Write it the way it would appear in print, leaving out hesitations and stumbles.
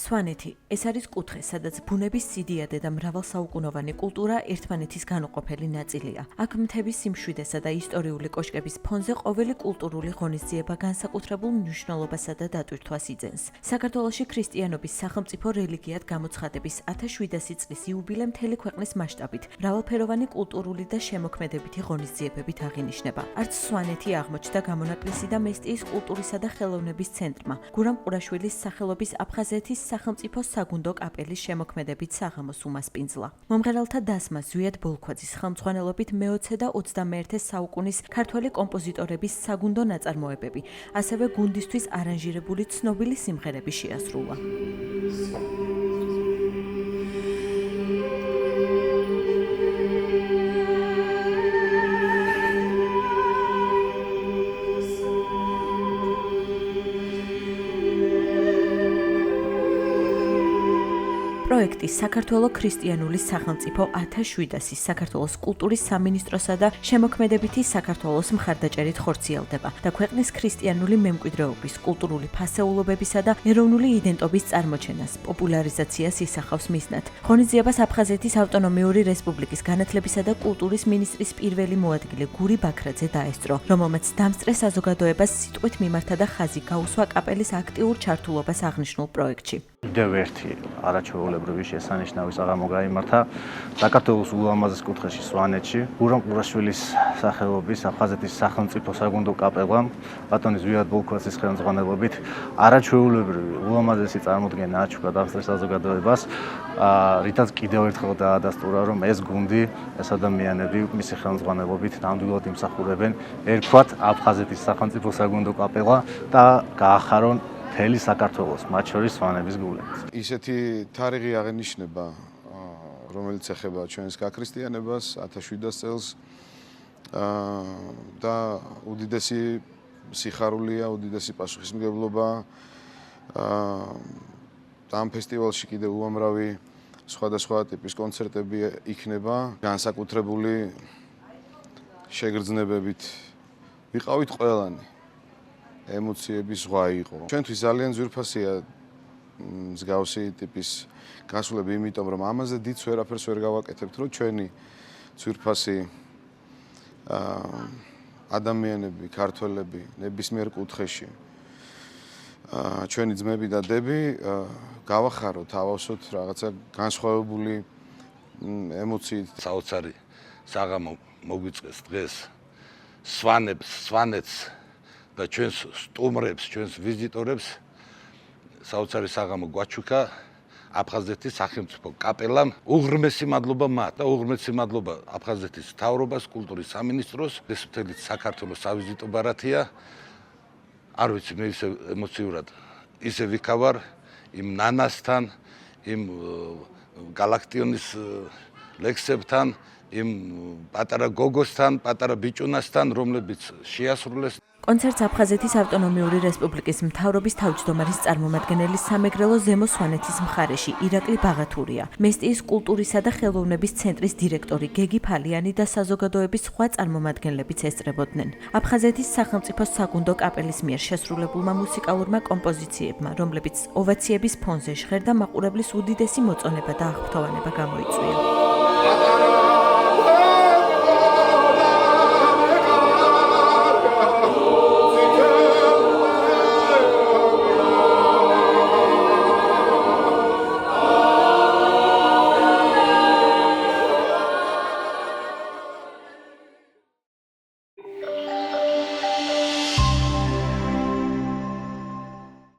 სვანეთი ეს არის კუთხე, სადაც ბუნების სიდიადე და მრავალსაუკუნოვანი კულტურა ერთმანეთის განუყოფელი ნაწილია. აქ მთების სიმშვიდესა და ისტორიული კოშკების ფონზე ყოველი კულტურული ღონისძიება განსაკუთრებულ მნიშვნელობასა და დატვირთვას იძენს. საქართველოში ქრისტიანობის სახელმწიფო რელიგიად გამოცხადების 1700 წლის იუბილე მთელი ქვეყნის მასშტაბით მრავალფეროვანი კულტურული და შემოქმედებითი ღონისძიებებით აღინიშნება. არც სვანეთი აღმოჩნდა გამონაკლისი და მესტიის კულტურისა და ხელოვნების ცენტრმა გურამ ყურაშვილის სახელობის აფხაზეთის სახელმწიფო საგუნდო კაპელის შემოქმედებით საღამოს უმასპინძლა. მომღერალთა დასმა ზვიად ბოლქვაძის ხელმძღვანელობით მე-20 და 21 საუკუნის ქართველი კომპოზიტორების საგუნდო ნაწარმოებები, ასევე გუნდისთვის არანჟირებული ცნობილი სიმღერები შეასრულა. პროექტი საქართველოს ქრისტიანული სახელმწიფო 1700-ის საქართველოს კულტურის სამინისტროსა და შემოქმედებითი საქართველოს მხარდაჭერით ხორციელდება და ქვეყნის ქრისტიანული მემკვიდრეობის, კულტურული ფასეულობებისა და ეროვნული იდენტობის წარმოჩენას, პოპულარიზაციას ისახავს მიზნად. ღონისძიებას აფხაზეთის ავტონომიური რესპუბლიკის განათლებისა და კულტურის მინისტრის პირველი მოადგილე გური ბაქრაძე დაესწრო, რომელმაც დამსწრე საზოგადოებას სიტყვით მიმართა და ხაზი გაუსვა კაპელის აქტიურ ჩართულობას აღნიშნულ პროექტში. კიდევ ერთი არაჩვეულებრივი შესანიშნავი საღამო გაიმართა საქართველოს ულამაზეს კუთხეში სვანეთში გურამ ყურაშვილის სახელობის აფხაზეთის სახელმწიფო საგუნდო კაპელამ ბატონი ზვიად ბოლქვაძის ხელმძღვანელობით არაჩვეულებრივი ულამაზესი წარმოდგენა აჩუქა დამსწრე საზოგადოებას, რითაც კიდევ ერთხელ დაადასტურა, რომ ეს გუნდი, ეს ადამიანები მისი ხელმძღვანელობით ნამდვილად იმსახურებენ ერქვათ აფხაზეთის სახელმწიფო საგუნდო კაპელა და გაახარონ მთელი საქართველოს, მათ შორის სვანების გულებს. ისეთი თარიღი აღენიშნება, რომელიც ეხება ჩვენს გაქრისტიანებას 1700 წელს და უდიდესი სიხარულია, უდიდესი პასუხისმგებლობა. ამ ფესტივალში კიდევ უამრავი სხვადასხვა ტიპის კონცერტები იქნება, განსაკუთრებული შეგრძნებებით ვიყავით ყველანი. ემოციების ზღვა იყო. ჩვენთვის ძალიან ძვირფასია მსგავსი ტიპის გასვლები, იმიტომ რომ ამაზე დიდ ვერაფერს ვერ გავაკეთებთ, რომ ჩვენი ძვირფასი ადამიანები, ქართველები ნებისმიერ კუთხეში ჩვენი ძმები და დები გავახაროთ, ავავსოთ რაღაცა განსხვავებული ემოციით. საოცარი საღამო მოგვიწყეს დღეს სვანეთს და ჩვენს სტუმრებს, ჩვენს ვიზიტორებს საოცარი საღამო გვაჩუქა აფხაზეთის სახელმწიფო კაპელამ. უღრმესი მადლობა მათ და უღრმესი მადლობა აფხაზეთის მთავრობას, კულტურის სამინისტროს, ეს მთელი საქართველოს სავიზიტო ბარათია. არ ვიცი, მე ისე ემოციურად ისე ვიქავარ იმ ნანასთან, იმ გალაქტიონის ლექსებთან, იმ პატარა გოგოსთან, პატარა ბიჭუნასთან, რომლებიც შეასრულეს. კონცერტს აფხაზეთის ავტონომიური რესპუბლიკის მთავრობის თავმჯდომარის წარმომადგენელი სამეგრელო ზემო სვანეთის მხარეში ირაკლი ბაღათურია, მესტიის კულტურისა და ხელოვნების ცენტრის დირექტორი გეგი ფალიანი და საზოგადოების სხვა წარმომადგენლებიც ესწრებოდნენ. აფხაზეთის სახელმწიფო საგუნდო კაპელის მიერ შესრულებულმა მუსიკალურმა კომპოზიციებმა, რომლებიც ოვაციების ფონზე ჟღერდა, მაყურებლის უდიდესი მოწონება და აღფრთოვანება გამოიწვია.